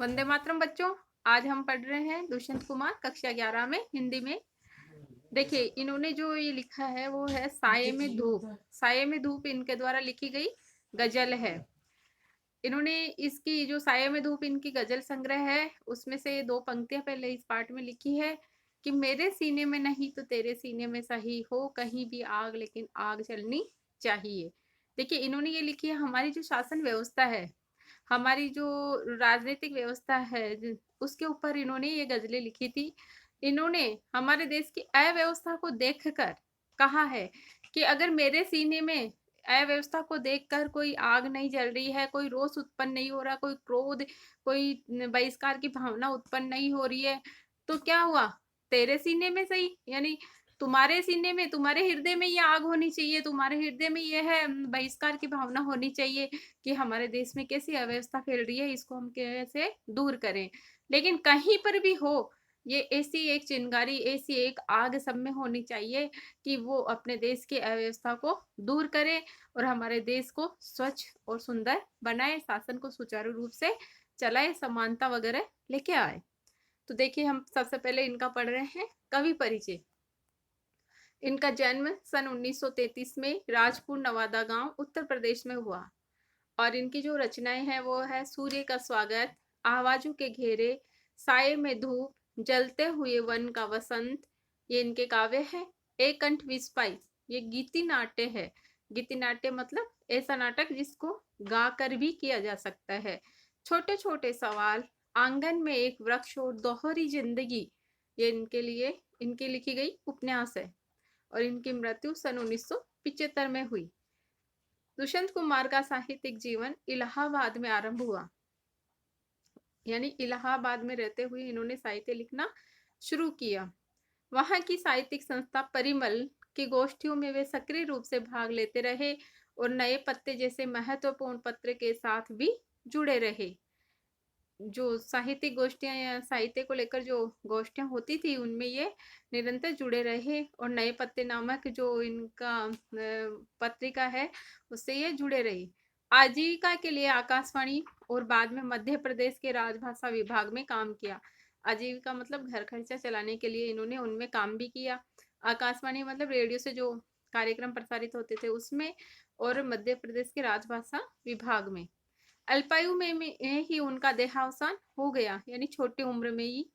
वंदे मातरम बच्चों। आज हम पढ़ रहे हैं दुष्यंत कुमार कक्षा 11 में हिंदी में। देखिए इन्होंने जो ये लिखा है वो है साये में धूप। साये में धूप इनके द्वारा लिखी गई गजल है। इन्होंने इसकी जो साये में धूप इनकी गजल संग्रह है उसमें से दो पंक्तियां पहले इस पार्ट में लिखी है कि मेरे सीने में नहीं तो तेरे सीने में सही हो कहीं भी आग लेकिन आग जलनी चाहिए। देखिए इन्होंने ये लिखी है हमारी जो शासन व्यवस्था है, हमारी जो राजनीतिक व्यवस्था है उसके ऊपर इन्होंने ये गजलें लिखी थी। इन्होंने हमारे देश की अव्यवस्था को देखकर कहा है कि अगर मेरे सीने में अव्यवस्था को देखकर कोई आग नहीं जल रही है, कोई रोष उत्पन्न नहीं हो रहा, कोई क्रोध, कोई बहिष्कार की भावना उत्पन्न नहीं हो रही है, तो क्या हुआ? तेरे सीने में सही, यानी तुम्हारे सीने में, तुम्हारे हृदय में ये आग होनी चाहिए, तुम्हारे हृदय में ये है बहिष्कार की भावना होनी चाहिए कि हमारे देश में कैसी अव्यवस्था फैल रही है, इसको हम कैसे दूर करें। लेकिन कहीं पर भी हो, ये ऐसी एक चिंगारी, ऐसी एक आग सब में होनी चाहिए कि वो अपने देश की अव्यवस्था को दूर करे और हमारे देश को स्वच्छ और सुंदर बनाए, शासन को सुचारू रूप से चलाए, समानता वगैरह लेके आए। तो देखिए हम सबसे पहले इनका पढ़ रहे हैं कवि परिचय। इनका जन्म सन 1933 में राजपुर नवादा गांव उत्तर प्रदेश में हुआ और इनकी जो रचनाएं हैं वो है सूर्य का स्वागत, आवाजों के घेरे, साये में धूप, जलते हुए वन का वसंत, ये इनके काव्य है। एक कंठ विस्पाई, ये गीति नाट्य है। गीति नाट्य मतलब ऐसा नाटक जिसको गा कर भी किया जा सकता है। छोटे छोटे सवाल, आंगन में एक वृक्ष और दोहरी जिंदगी, ये इनके लिए इनकी लिखी गई उपन्यास है और इनकी मृत्यु सन 1975 में हुई। दुष्यंत कुमार का साहित्यिक जीवन इलाहाबाद में आरंभ हुआ, यानी इलाहाबाद में रहते हुए इन्होंने साहित्य लिखना शुरू किया। वहां की साहित्यिक संस्था परिमल की गोष्ठियों में वे सक्रिय रूप से भाग लेते रहे और नए पत्ते जैसे महत्वपूर्ण पत्र के साथ भी जुड़े रहे। जो साहित्यिक गोष्ठियां या साहित्य को लेकर जो गोष्ठियां होती थी उनमें ये निरंतर जुड़े रहे और नए पत्ते नामक जो इनका पत्रिका है उससे ये जुड़े रहे। आजीविका के लिए आकाशवाणी और बाद में मध्य प्रदेश के राजभाषा विभाग में काम किया। आजीविका मतलब घर खर्चा चलाने के लिए इन्होंने उनमें काम भी किया। आकाशवाणी मतलब रेडियो से जो कार्यक्रम प्रसारित होते थे उसमें, और मध्य प्रदेश के राजभाषा विभाग में। अल्पायु में ही उनका देहावसान हो गया, यानी छोटी उम्र में ही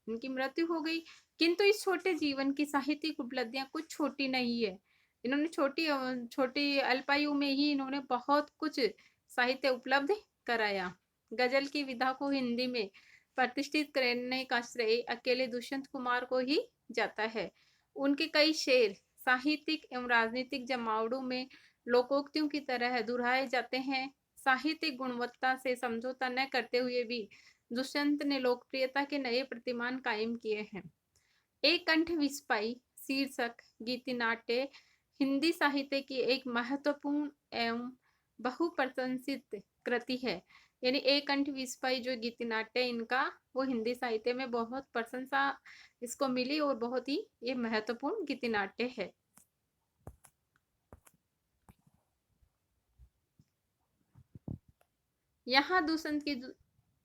उनकी मृत्यु हो गई। किंतु इस छोटे जीवन की साहित्यिक उपलब्धियां कुछ छोटी नहीं है। इन्होंने छोटी अल्पायु में ही इन्होंने बहुत कुछ साहित्य उपलब्ध कराया। गजल की विधा को हिंदी में प्रतिष्ठित करने का श्रेय अकेले दुष्यंत कुमार को ही जाता है। उनके कई शेर साहित्यिक एवं राजनीतिक जमावड़ों में लोकोक्तियों की तरह दोहराए जाते हैं। साहित्यिक गुणवत्ता से समझौता न करते हुए भी दुष्यंत ने लोकप्रियता के नए प्रतिमान कायम किए हैं। एक कंठ विस्पाई शीर्षक गीति नाट्य हिंदी साहित्य की एक महत्वपूर्ण एवं बहुप्रशंसित कृति है। यानी एक कंठ विस्पाई जो गीति नाट्य इनका, वो हिंदी साहित्य में बहुत प्रशंसा इसको मिली और बहुत ही ये महत्वपूर्ण गीति नाट्य है। यहाँ दुष्यंत की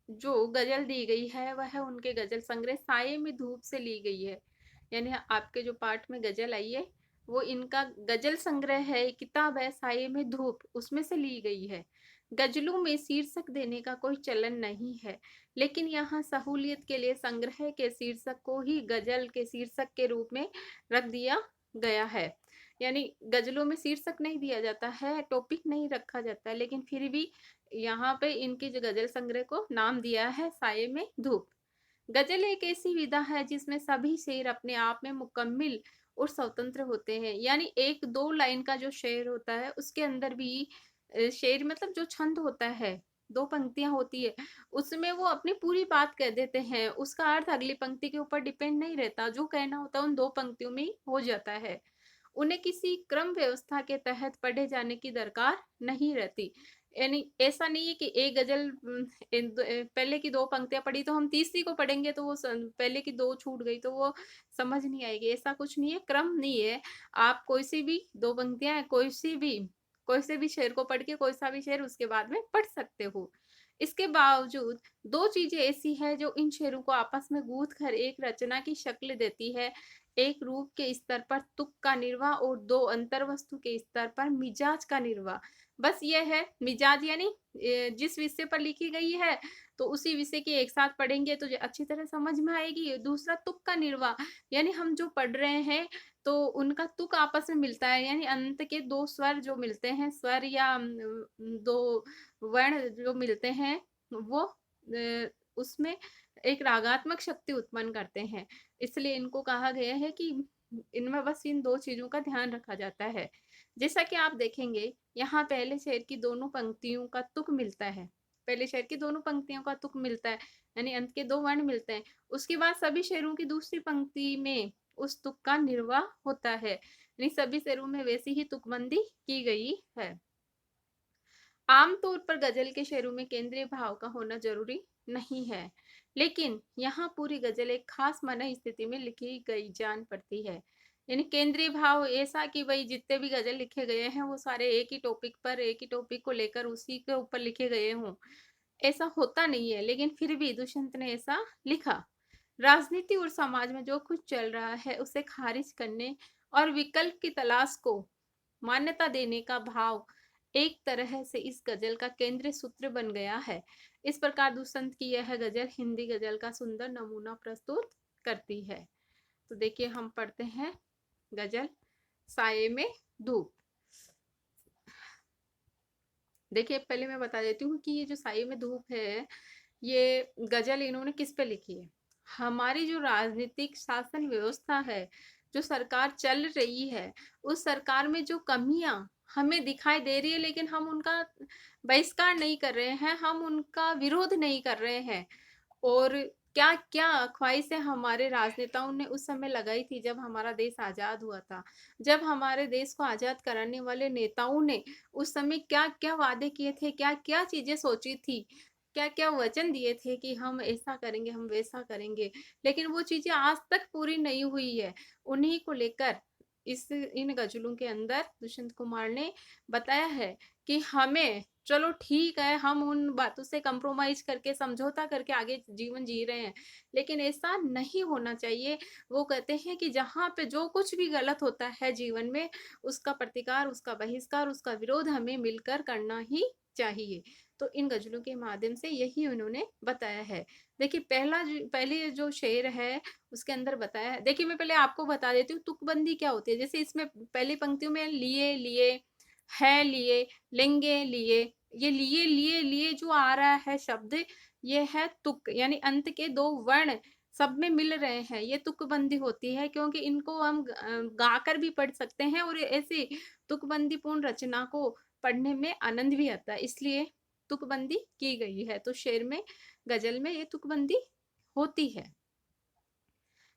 जो गजल दी गई है वह उनके गजल संग्रह साये में धूप से ली गई है। यानी आपके जो पाठ में गजल आई है वो इनका गजल संग्रह है, किताब है साये में धूप, उसमें से ली गई है। गजलों में शीर्षक देने का कोई चलन नहीं है, लेकिन यहाँ सहूलियत के लिए संग्रह के शीर्षक को ही गजल के शीर्षक के रूप में रख दिया गया है। यानी गजलों में शीर्षक नहीं दिया जाता है, टॉपिक नहीं रखा जाता है, लेकिन फिर भी यहाँ पे इनकी जो गजल संग्रह को नाम दिया है साये में धूप। गजल एक ऐसी विधा है जिसमें सभी शेर अपने आप में मुकम्मिल और स्वतंत्र होते हैं। यानी एक दो लाइन का जो शेर होता है उसके अंदर भी शेर मतलब जो छंद होता है, दो पंक्तियां होती है, उसमें वो अपनी पूरी बात कह देते हैं। उसका अर्थ अगली पंक्ति के ऊपर डिपेंड नहीं रहता, जो कहना होता है उन दो पंक्तियों में ही हो जाता है। उन्हें किसी क्रम व्यवस्था के तहत पढ़े जाने की दरकार नहीं रहती। यानी ऐसा नहीं है कि एक गजल पहले की दो पंक्तियां पढ़ी तो हम तीसरी को पढ़ेंगे तो वो पहले की दो छूट गई तो वो समझ नहीं आएगी, ऐसा कुछ नहीं है, क्रम नहीं है। आप कोई सी भी दो पंक्तियां कोई से भी शेर को पढ़ के कोई सा भी शेर उसके बाद में पढ़ सकते हो। इसके बावजूद 2 चीज़ें ऐसी हैं जो इन शेरों को आपस में गूँथ कर एक रचना की शक्ल देती है। एक रूप के स्तर पर तुक का निर्वाह और 2 अंतर्वस्तु के स्तर पर मिजाज का निर्वाह। बस ये है मिजाज यानी जिस विषय पर लिखी गई है तो उसी विषय की एक साथ पढ़ेंगे तो जो अच्छी तरह समझ में आएगी। दूसरा तुक का निर्वाह यानी हम जो पढ़ रहे हैं तो उनका तुक आपस में मिलता है, यानी अंत के 2 स्वर जो मिलते हैं, स्वर या 2 वर्ण जो मिलते हैं वो उसमें एक रागात्मक शक्ति उत्पन्न करते हैं। इसलिए इनको कहा गया है कि इनमें बस इन 2 चीज़ों का ध्यान रखा जाता है। जैसा कि आप देखेंगे यहाँ पहले शेर की दोनों पंक्तियों का तुक मिलता है। पहले शेर की दोनों पंक्तियों का तुक मिलता है, यानी अंत के 2 वर्ण मिलते हैं। उसके बाद सभी शेरों की दूसरी पंक्ति में उस तुक का निर्वाह होता है, यानी सभी शेरों में वैसी ही तुकबंदी की गई है। आमतौर पर गजल के शेरों में केंद्रीय भाव का होना जरूरी नहीं है, लेकिन यहाँ पूरी गजल एक खास मन स्थिति में लिखी गई जान पड़ती है। यानी केंद्रीय भाव ऐसा कि भाई जितने भी गजल लिखे गए हैं वो सारे एक ही टॉपिक पर, एक ही टॉपिक को लेकर उसी के ऊपर लिखे गए हों, ऐसा होता नहीं है। लेकिन फिर भी दुष्यंत ने ऐसा लिखा। राजनीति और समाज में जो कुछ चल रहा है उसे खारिज करने और विकल्प की तलाश को मान्यता देने का भाव एक तरह से इस गजल का केंद्रीय सूत्र बन गया है। इस प्रकार दुष्यंत की यह गजल हिंदी गजल का सुंदर नमूना प्रस्तुत करती है। तो देखिए हम पढ़ते हैं गजल साये में धूप। देखिए पहले मैं बता देती हूँ कि ये जो साये में धूप है ये गजल इन्होंने किस पे लिखी है। हमारी जो राजनीतिक शासन व्यवस्था है, जो सरकार चल रही है, उस सरकार में जो कमियां हमें दिखाई दे रही है लेकिन हम उनका बहिष्कार नहीं कर रहे हैं, हम उनका विरोध नहीं कर रहे हैं। और क्या क्या ख्वाहिशें हमारे राजनेताओं ने उस समय लगाई थी जब हमारा देश आज़ाद हुआ था, जब हमारे देश को आज़ाद कराने वाले नेताओं ने उस समय क्या क्या वादे किए थे, क्या क्या चीज़ें सोची थी, क्या क्या वचन दिए थे कि हम ऐसा करेंगे, हम वैसा करेंगे, लेकिन वो चीज़ें आज तक पूरी नहीं हुई है। उन्हीं को लेकर इन गजलों के अंदर दुष्यंत कुमार ने बताया है कि हमें चलो ठीक है, हम उन बातों से कंप्रोमाइज करके समझौता करके आगे जीवन जी रहे हैं, लेकिन ऐसा नहीं होना चाहिए। वो कहते हैं कि जहाँ पे जो कुछ भी गलत होता है जीवन में उसका प्रतिकार, उसका बहिष्कार, उसका विरोध हमें मिलकर करना ही चाहिए। तो इन गजलों के माध्यम से यही उन्होंने बताया है। देखिए पहले जो शेर है उसके अंदर बताया है। देखिए मैं पहले आपको बता देती हूँ तुकबंदी क्या होती है। जैसे इसमें पहली पंक्तियों में लिए लिए है, लिए लेंगे, लिए, ये लिए लिए लिए जो आ रहा है शब्द, ये है तुक, यानी अंत के 2 वर्ण सब में मिल रहे हैं, ये तुकबंदी होती है। क्योंकि इनको हम गाकर भी पढ़ सकते हैं और ऐसी तुकबंदी पूर्ण रचना को पढ़ने में आनंद भी आता है, इसलिए तुकबंदी की गई है। तो शेर में, गजल में ये तुकबंदी होती है।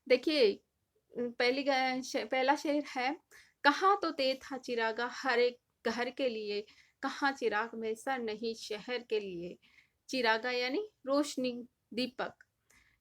देखिए पहला शेर है, कहाँ तो ते था चिरागा हर एक घर के लिए, कहाँ चिराग में सर नहीं शहर के लिए। चिरागा यानी रोशनी, दीपक,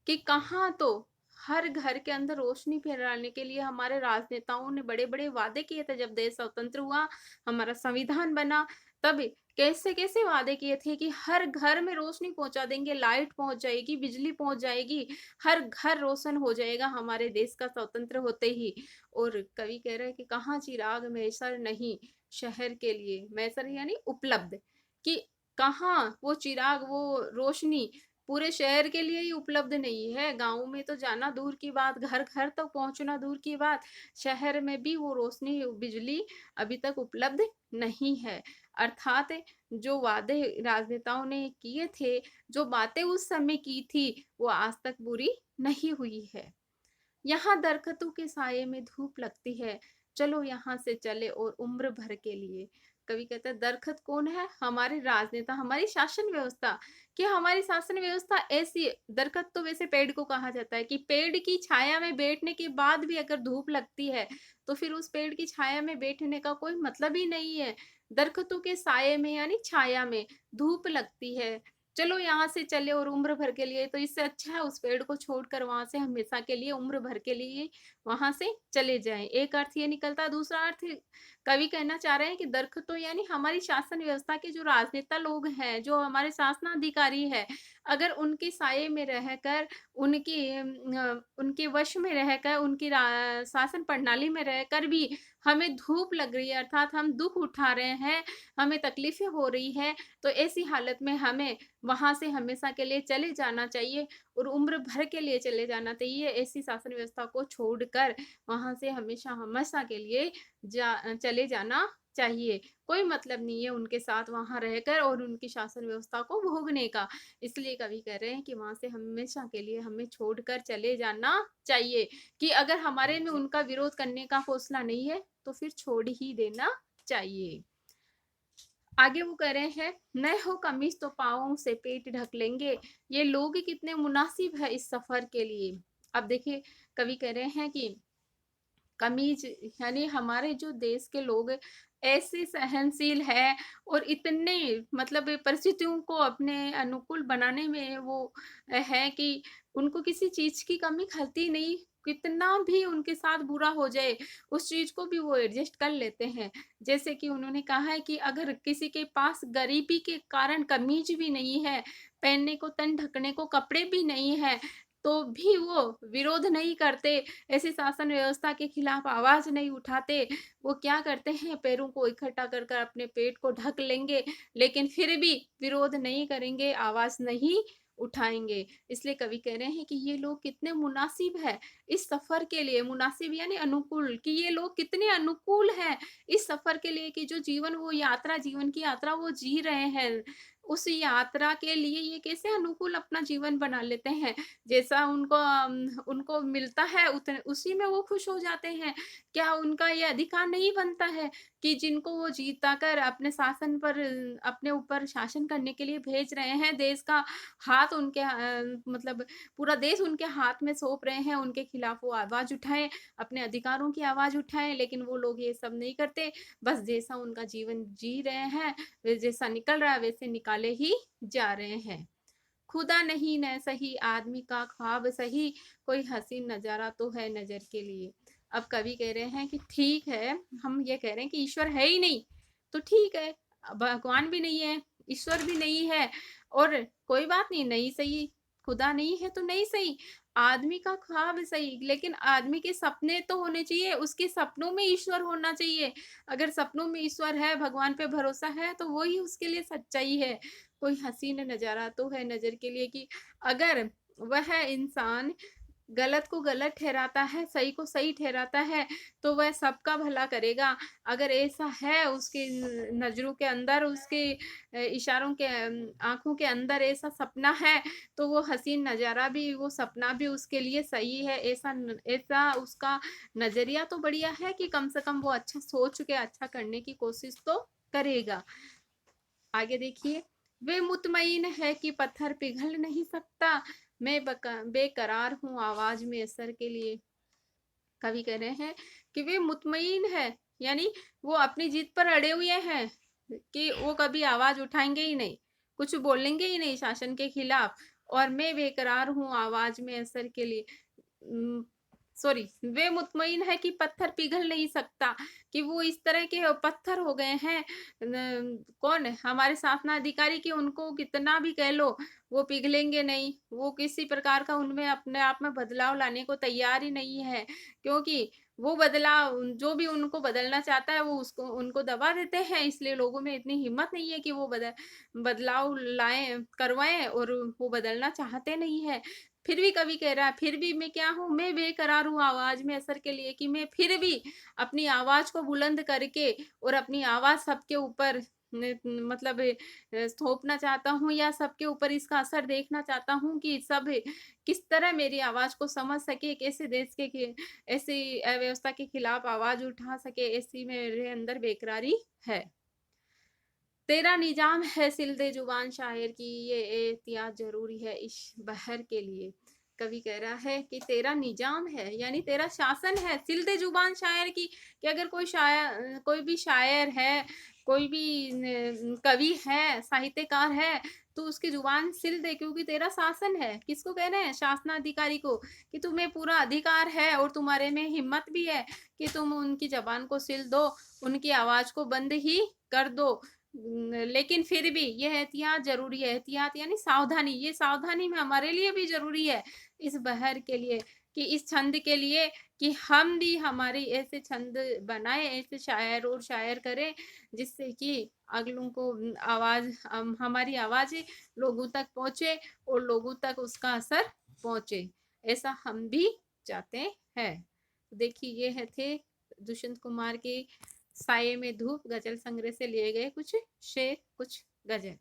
कि कहाँ तो हर घर के अंदर रोशनी फैलाने के लिए हमारे राजनेताओं ने बड़े बड़े वादे किए थे। जब देश स्वतंत्र हुआ, हमारा संविधान बना, तब कैसे कैसे वादे किए थे कि हर घर में रोशनी पहुंचा देंगे, लाइट पहुंच जाएगी, बिजली पहुंच जाएगी, हर घर रोशन हो जाएगा हमारे देश का स्वतंत्र होते ही। और कवि कह रहे हैं कि कहाँ चिराग मैसर नहीं शहर के लिए, मैसर यानी उपलब्ध, कि कहाँ वो चिराग, वो रोशनी पूरे शहर के लिए ही उपलब्ध नहीं है, गाँव में तो जाना दूर की बात, घर घर तक पहुंचना दूर की बात, शहर में भी वो रोशनी, बिजली अभी तक उपलब्ध नहीं है। अर्थात जो वादे राजनेताओं ने किए थे, जो बातें उस समय की थी, वो आज तक पूरी नहीं हुई है। यहाँ दरख्तों के साये में धूप लगती है, चलो यहाँ से चले और उम्र भर के लिए। कवि कहता है दरख्त कौन है? हमारे राजनेता, हमारी शासन व्यवस्था। कि हमारी शासन व्यवस्था ऐसी है, दरख्त तो वैसे पेड़ को कहा जाता है कि पेड़ की छाया में बैठने के बाद भी अगर धूप लगती है तो फिर उस पेड़ की छाया में बैठने का कोई मतलब ही नहीं है। दरख्तों के साये में यानी छाया में धूप लगती है, चलो यहाँ से चले और उम्र भर के लिए, तो इससे अच्छा है उस पेड़ को छोड़कर वहां से हमेशा के लिए, उम्र भर के लिए वहां से चले जाएं। एक अर्थ ये निकलता है। दूसरा अर्थ कवि कहना चाह रहे हैं कि दरख्तों यानी हमारी शासन व्यवस्था के जो राजनेता लोग हैं, जो हमारे शासनाधिकारी है, अगर उनके साये में रहकर, उनके वश में रहकर, उनकी शासन प्रणाली में रहकर भी हमें धूप लग रही है, अर्थात हम दुख उठा रहे हैं, हमें तकलीफें हो रही है, तो ऐसी हालत में हमें वहां से हमेशा के लिए चले जाना चाहिए और उम्र भर के लिए चले जाना चाहिए। ऐसी शासन व्यवस्था को छोड़कर वहां से हमेशा हमेशा के लिए चले जाना चाहिए। कोई मतलब नहीं है उनके साथ वहां रहकर और उनकी शासन व्यवस्था को भोगने का। इसलिए कवि कह रहे हैं कि वहां से हमेशा के लिए हमें छोड़कर चले जाना चाहिए, कि अगर हमारे में उनका विरोध करने का हौसला नहीं है तो फिर छोड़ ही देना चाहिए। आगे वो कह रहे हैं, न हो कमीज तो पाँवों से पेट ढक लेंगे। ये लोग कितने मुनासिब है इस सफर के लिए। अब देखिए, कवि कह रहे हैं कि कमीज यानी हमारे जो देश के लोग ऐसे सहनशील है और इतने मतलब परिस्थितियों को अपने अनुकूल बनाने में वो है कि उनको किसी चीज की कमी खलती नहीं। कितना भी उनके साथ बुरा हो जाए, उस चीज को भी वो एडजस्ट कर लेते हैं। जैसे कि उन्होंने कहा है कि अगर किसी के पास गरीबी के कारण कमीज भी नहीं है, पहनने को, तन ढकने को कपड़े भी नहीं है, तो भी वो विरोध नहीं करते, ऐसी शासन व्यवस्था के खिलाफ आवाज नहीं उठाते। वो क्या करते हैं, पैरों को इकट्ठा कर कर अपने पेट को ढक लेंगे, लेकिन फिर भी विरोध नहीं करेंगे, आवाज नहीं उठाएंगे। इसलिए कवि कह रहे हैं कि ये लोग कितने मुनासिब है इस सफर के लिए। मुनासिब यानी अनुकूल, कि ये लोग कितने अनुकूल हैं इस सफर के लिए, कि जो जीवन वो यात्रा, जीवन की यात्रा वो जी रहे हैं, उस यात्रा के लिए ये कैसे अनुकूल अपना जीवन बना लेते हैं। जैसा उनको मिलता है उतने उसी में वो खुश हो जाते हैं। क्या उनका ये अधिकार नहीं बनता है कि जिनको वो जीता कर अपने शासन पर, अपने ऊपर शासन करने के लिए भेज रहे हैं, देश का हाथ उनके मतलब पूरा देश उनके हाथ में सौंप रहे हैं, उनके खिलाफ वो आवाज उठाएं, अपने अधिकारों की आवाज उठाएं, लेकिन वो लोग ये सब नहीं करते। बस जैसा उनका जीवन जी रहे हैं, जैसा निकल रहा है वैसे निकाले ही जा रहे हैं। खुदा नहीं न सही, आदमी का ख्वाब सही, कोई हसीन नजारा तो है नजर के लिए। अब कवि कह रहे हैं कि ठीक है, हम ये कह रहे हैं कि ईश्वर है ही नहीं, तो ठीक है, भगवान भी नहीं है, ईश्वर भी नहीं है, और कोई बात नहीं, नहीं सही, खुदा नहीं है तो नहीं सही, आदमी का ख्वाब सही, लेकिन आदमी के सपने तो होने चाहिए, उसके सपनों में ईश्वर होना चाहिए। अगर सपनों में ईश्वर है, भगवान पे भरोसा है, तो वही उसके लिए सच्चाई है। कोई हसीन नजारा तो है नजर के लिए, कि अगर वह इंसान गलत को गलत ठहराता है, सही को सही ठहराता है, तो वह सबका भला करेगा। अगर ऐसा है उसके नजरों के अंदर, उसके इशारों के आंखों के अंदर ऐसा सपना है, तो वो हसीन नजारा भी, वो सपना भी उसके लिए सही है। ऐसा उसका नजरिया तो बढ़िया है कि कम से कम वो अच्छा सोच के अच्छा करने की कोशिश तो करेगा। आगे देखिए, वे मुतमईन है कि पत्थर पिघल नहीं सकता, मैं बेकरार हूँ आवाज में असर के लिए। कवि कह रहे हैं कि वे मुतमईन है, यानी वो अपनी जीत पर अड़े हुए हैं कि वो कभी आवाज उठाएंगे ही नहीं, कुछ बोलेंगे ही नहीं शासन के खिलाफ, और मैं बेकरार हूँ आवाज में असर के लिए। सॉरी, वे मुतमईन है कि पत्थर पिघल नहीं सकता, कि वो इस तरह के पत्थर हो गए हैं। कौन हमारे शासनाधिकारी, की उनको कितना भी कह लो वो पिघलेंगे नहीं, वो किसी प्रकार का उनमें अपने आप में बदलाव लाने को तैयार ही नहीं है, क्योंकि वो बदलाव जो भी उनको बदलना चाहता है वो उसको उनको दबा देते हैं। इसलिए लोगों में इतनी हिम्मत नहीं है कि वो बदलाव लाएं, करवाएं, और वो बदलना चाहते नहीं है। फिर भी कवि कह रहा है, फिर भी मैं क्या हूँ, मैं बेकरार हूँ आवाज में असर के लिए, कि मैं फिर भी अपनी आवाज को बुलंद करके और अपनी आवाज सबके ऊपर मतलब थोपना चाहता हूँ, या सबके ऊपर इसका असर देखना चाहता हूँ कि सब किस तरह मेरी आवाज को समझ सके, कैसे देश के ऐसी अव्यवस्था के खिलाफ आवाज उठा सके। ऐसी मेरे अंदर बेकरारी है। तेरा निजाम है सिलदे जुबान शायर की, ये एहतियात जरूरी है इस बहर के लिए। कवि कह रहा है कि तेरा निजाम है, यानी तेरा शासन है। सिल दे जुबान शायर की, कि अगर कोई भी शायर है, कोई भी कवि है, साहित्यकार है, तो उसकी जुबान सिल दे, क्योंकि तेरा शासन है। किसको कह रहे हैं? शासनाधिकारी को, कि तुम्हें पूरा अधिकार है और तुम्हारे में हिम्मत भी है कि तुम उनकी जबान को सिल दो, उनकी आवाज को बंद ही कर दो। लेकिन फिर भी ये एहतियात जरूरी है। एहतियात यानी सावधानी। ये सावधानी में हमारे लिए भी जरूरी है, इस बहर के लिए, कि इस छंद के लिए, कि हम भी हमारी ऐसे छंद बनाए, ऐसे शायर और शायर करें, जिससे कि अगलों को आवाज, हमारी आवाजें लोगों तक पहुंचे और लोगों तक उसका असर पहुंचे। ऐसा हम भी चाहते हैं। देखिए, ये है थे दुष्यंत कुमार के साये में धूप गजल संग्रह से लिए गए कुछ शेर, कुछ गजल।